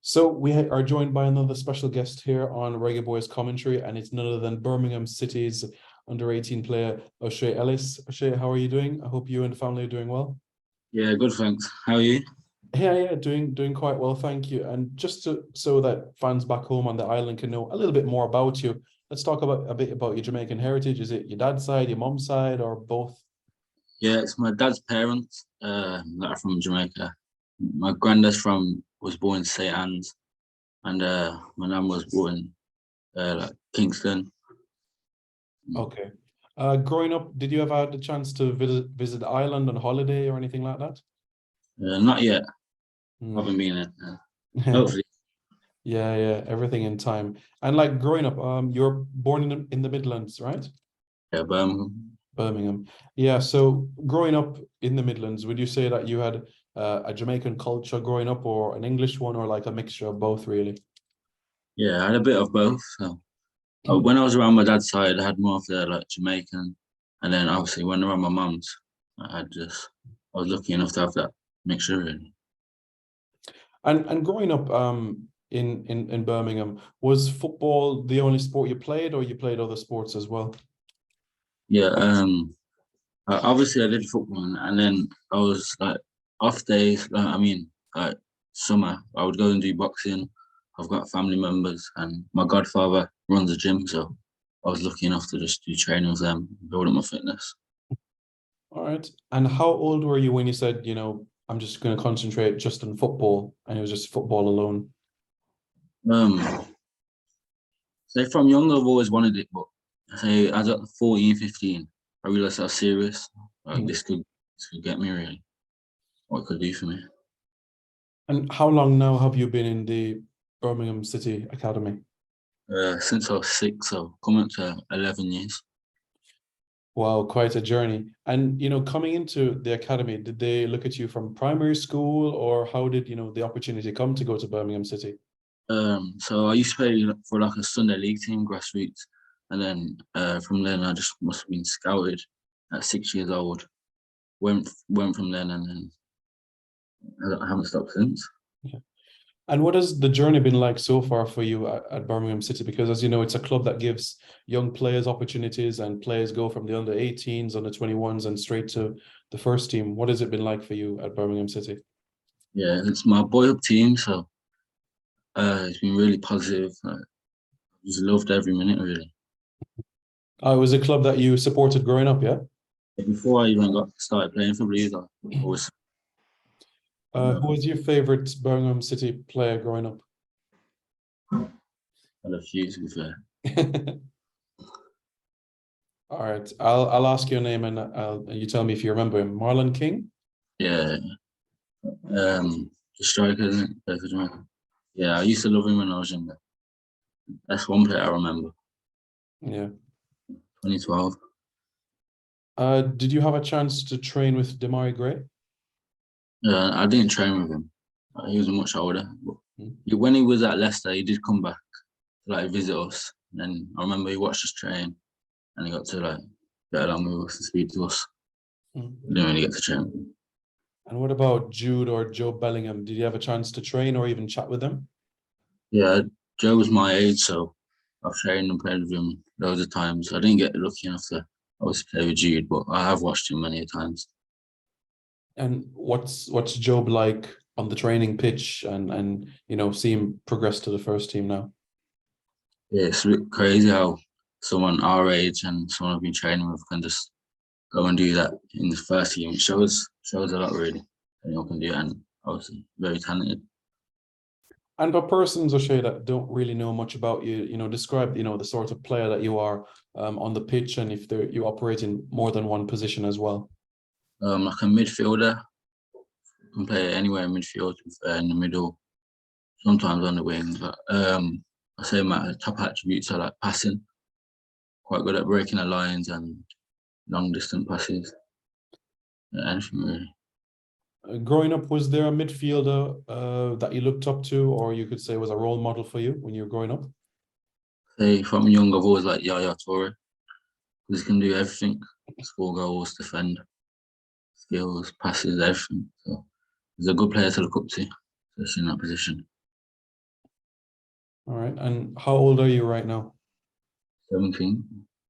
So we are joined by another special guest here on Reggae Boyz commentary, and it's none other than Birmingham City's under-18 player, O'Shea Ellis. O'Shea, how are you doing? I hope you and the family are doing well. Yeah, good, thanks. How are you? Yeah, doing quite well, thank you. And so that fans back home on the island can know a little bit more about you, let's talk about a bit about your Jamaican heritage. Is it your dad's side, your mom's side, or both? Yeah, it's my dad's parents that are from Jamaica. My granddad's was born in St. Anne's, and my nan was born like Kingston. Okay. Growing up, did you ever have the chance to visit the island on holiday or anything like that? Not yet. Mm. Haven't been it. Hopefully. Yeah, everything in time. And like growing up, you're born in the Midlands, right? Yeah, Birmingham. Birmingham. Yeah, so growing up in the Midlands, would you say that you had a Jamaican culture growing up, or an English one, or like a mixture of both, really? Yeah, I had a bit of both. So when I was around my dad's side, I had more of the like Jamaican, and then obviously when around my mum's, I was lucky enough to have that mixture really. And growing up in Birmingham, was football the only sport you played, or you played other sports as well? Yeah, obviously I did football, and then I was like off days. Like summer, I would go and do boxing. I've got family members, and my godfather runs a gym, so I was lucky enough to just do training with them, build up my fitness. All right. And how old were you when you said, I'm just going to concentrate just on football, and it was just football alone? Um, say from young, I've always wanted it, but I say as at 14, 15, I realized how serious like this could get me really. What it could do for me. And how long now have you been in the Birmingham City Academy? Since I was 6, so coming up to 11 years. Wow, quite a journey. And coming into the academy, did they look at you from primary school, or how did the opportunity come to go to Birmingham City? So I used to play for like a Sunday league team, grassroots, and then from then I just must have been scouted at 6 years old. Went from then, and then I haven't stopped since. Yeah. And what has the journey been like so far for you at Birmingham City? Because as you know, it's a club that gives young players opportunities, and players go from the under-18s, under-21s, and straight to the first team. What has it been like for you at Birmingham City? Yeah, it's my boy-up team, so it's been really positive. Just loved every minute really. It was a club that you supported growing up, yeah? Before I even got started playing for Blues, I was Who was your favorite Birmingham City player growing up? had a few to be fair. All right, I'll ask your name, and you tell me if you remember him. Marlon King? Yeah, the striker, isn't it? Play for Jamaica. Yeah, I used to love him when I was younger. That's one player I remember. Yeah. 2012. Did you have a chance to train with Demari Gray? I didn't train with him. He was much older. But Mm. when he was at Leicester, he did come back to like visit us. And I remember he watched us train, and he got to like get along with us and speak to us. Mm. We didn't really get to train. And what about Jude or Joe Bellingham? Did you have a chance to train or even chat with them? Yeah, Joe was my age, so I've trained and played with him loads of times. I didn't get lucky enough to obviously play with Jude, but I have watched him many times. And what's Job like on the training pitch, and see him progress to the first team now? Yeah, it's crazy how someone our age and someone I've been training with can just go and do that in the first team. It shows a lot really. Anyone can do it, and obviously very talented. And for persons, O'Shea, that don't really know much about you, describe, the sort of player that you are on the pitch, and if you operate in more than one position as well. Like a midfielder, can play anywhere in midfield, in the middle, sometimes on the wing. But I say my top attributes are like passing, quite good at breaking the lines and long distance passes. Anything really. Growing up, was there a midfielder that you looked up to, or you could say was a role model for you when you were growing up? Say from young, I've always liked Yaya Toure because he can do everything: score goals, defend, skills, passes, everything. So he's a good player to look up to, especially in that position. All right. And how old are you right now? 17.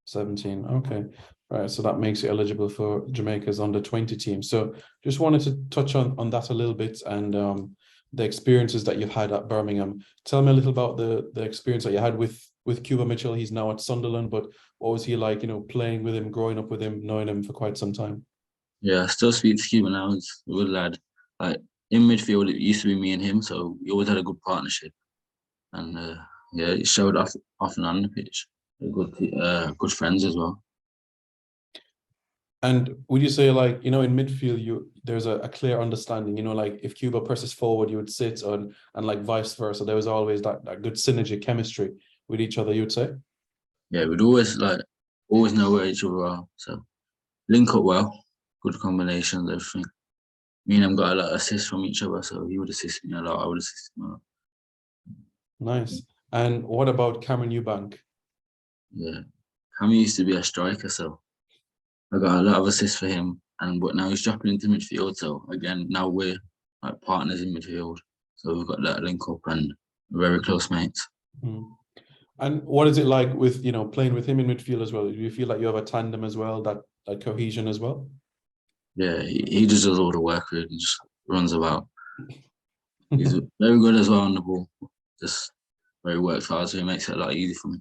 17. Okay. Right. So that makes you eligible for Jamaica's under 20 team. So just wanted to touch on that a little bit and the experiences that you've had at Birmingham. Tell me a little about the experience that you had with Cuba Mitchell. He's now at Sunderland, but what was he like, playing with him, growing up with him, knowing him for quite some time? Yeah, I still speak to Cuba now. He's a good lad. Like in midfield, it used to be me and him, so we always had a good partnership. And yeah, it showed off and on the pitch. We're good friends as well. And would you say, like, in midfield, there's a clear understanding, like if Cuba presses forward, you would sit on, and like vice versa. There was always that good synergy, chemistry with each other, you'd say? Yeah, we'd always know where each other are. So link up well, good combinations, everything. Me and him got a lot of assists from each other, so he would assist me a lot, I would assist him a lot. Nice. And what about Cameron Eubank? Yeah. Cam used to be a striker, so I got a lot of assists for him. But now he's dropping into midfield, so again, now we're like partners in midfield. So we've got that link up and we're very close mates. Mm. And what is it like with, playing with him in midfield as well? Do you feel like you have a tandem as well, that cohesion as well? Yeah, he just does all the work, really, just runs about. He's very good as well on the ball. Just very works hard, so he makes it a lot easier for me.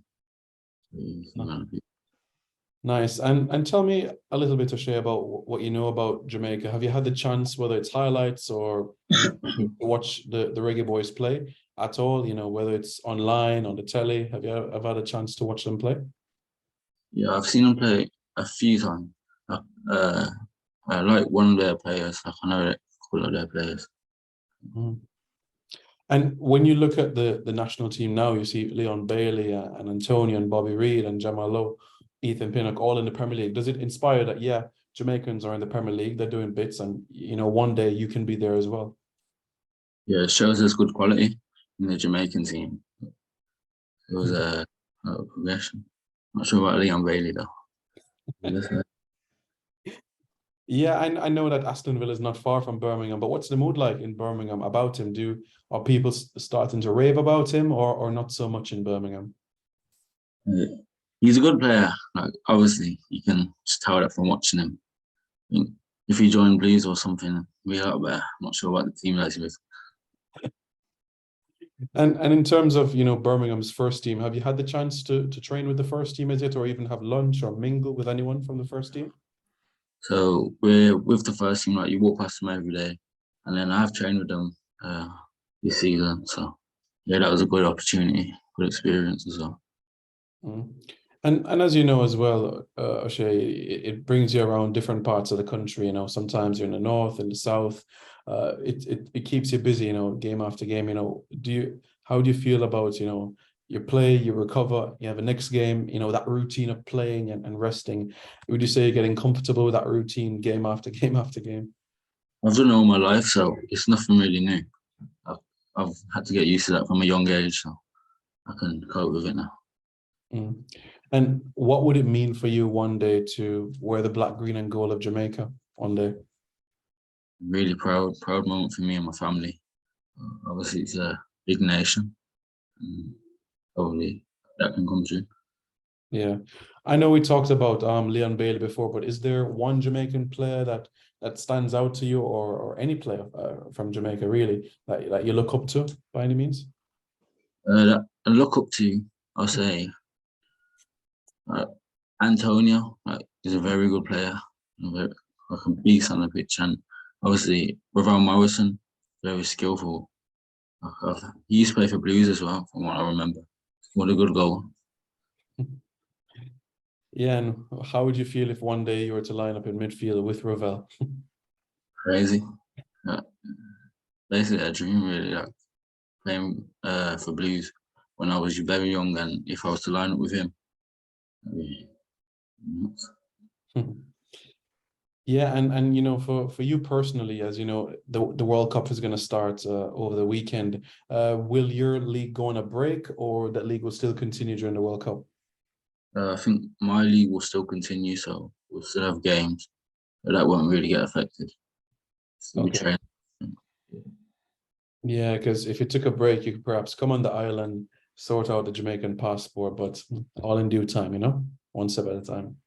Nice. And tell me a little bit, O'Shea, about what you know about Jamaica. Have you had the chance, whether it's highlights or anything, to watch the Reggae Boyz play at all? Whether it's online, on the telly, have you ever had a chance to watch them play? Yeah, I've seen him play a few times. Uh, I like one of their players. I know a couple of their players. Mhm. And when you look at the national team now, you see Leon Bailey and Antonio and Bobby Reid and Jamal Lowe, Ethan Pinnock, all in the Premier League. Does it inspire that, yeah, Jamaicans are in the Premier League, they're doing bits, and one day you can be there as well? Yeah, it shows there's good quality in the Jamaican team. It was a progression. Not sure about Leon Bailey though. Yeah, I know that Aston Villa is not far from Birmingham, but what's the mood like in Birmingham about him? Are people starting to rave about him, or not so much in Birmingham? He's a good player. Like obviously, you can just tell that from watching him. I think if he joined Blues or something, we are better. I'm not sure what the team is with. And in terms of Birmingham's first team, have you had the chance to train with the first team, is it, or even have lunch or mingle with anyone from the first team? So we're with the first team. Like you walk past them every day, and then I've trained with them this season. So yeah, that was a good opportunity, good experience as well. Mm. And as you know as well, O'Shea, it brings you around different parts of the country. Sometimes you're in the north, in the south. It keeps you busy. Game after game. How do you feel about you play, you recover, you have a next game. That routine of playing and resting. Would you say you're getting comfortable with that routine, game after game after game? I've done it all my life, so it's nothing really new. I've had to get used to that from a young age, so I can cope with it now. Mm. And what would it mean for you one day to wear the black, green, and gold of Jamaica one day? Really proud moment for me and my family. Obviously, it's a big nation. Hopefully, that can come true. Yeah, I know we talked about Leon Bailey before, but is there one Jamaican player that stands out to you, or any player from Jamaica really that you look up to by any means? That I look up to, I'll say, Antonio. He's a very good player, like a beast on the pitch, and obviously without Morrison, very skillful. He used to play for Blues as well, from what I remember. What a good goal. Yeah, and how would you feel if one day you were to line up in midfield with Ravel? Crazy. Uh, Basically a dream, really. Like playing for Blues when I was very young, and if I was to line up with him, that'd be nuts. Yeah, and for you personally, as you know, the World Cup is going to start over the weekend. Will your league go on a break, or that league will still continue during the World Cup? I think my league will still continue, so we'll still have games, but that won't really get affected. Still be Okay. training. Yeah, because if you took a break, you could perhaps come on the island, sort out the Jamaican passport, but all in due time, one step at a time.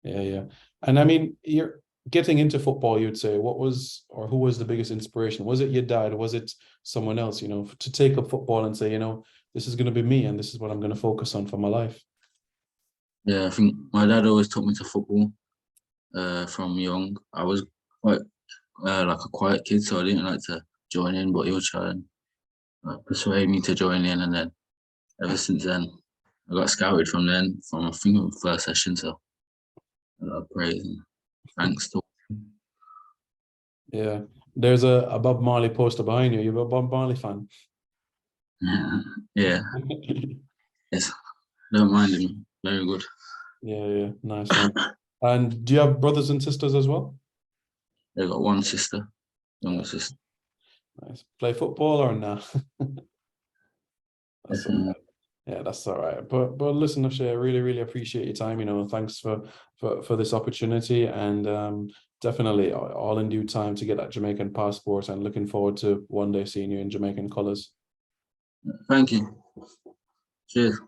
Yeah, yeah. And I mean, you're getting into football, you'd say, what was or who was the biggest inspiration? Was it your dad? Was it someone else, to take up football and say, this is going to be me and this is what I'm going to focus on for my life? Yeah, I think my dad always took me to football from young. I was quite like a quiet kid, so I didn't like to join in, but he would try and persuade me to join in, and then ever since then, I got scouted from I think the first session, so a lot of praise and thanks to. Yeah. There's a Bob Marley poster behind you. You're a Bob Marley fan? Yeah, yes, don't mind him. Very good. Yeah, yeah. Nice one. And do you have brothers and sisters as well? They got one sister, younger sister. Nice. Play football or not? That's all Um, right. Yeah, that's all right. But listen, Akshay, I really, really appreciate your time. Thanks for this opportunity, and definitely all in due time to get that Jamaican passport, and looking forward to one day seeing you in Jamaican colours. Thank you. Cheers.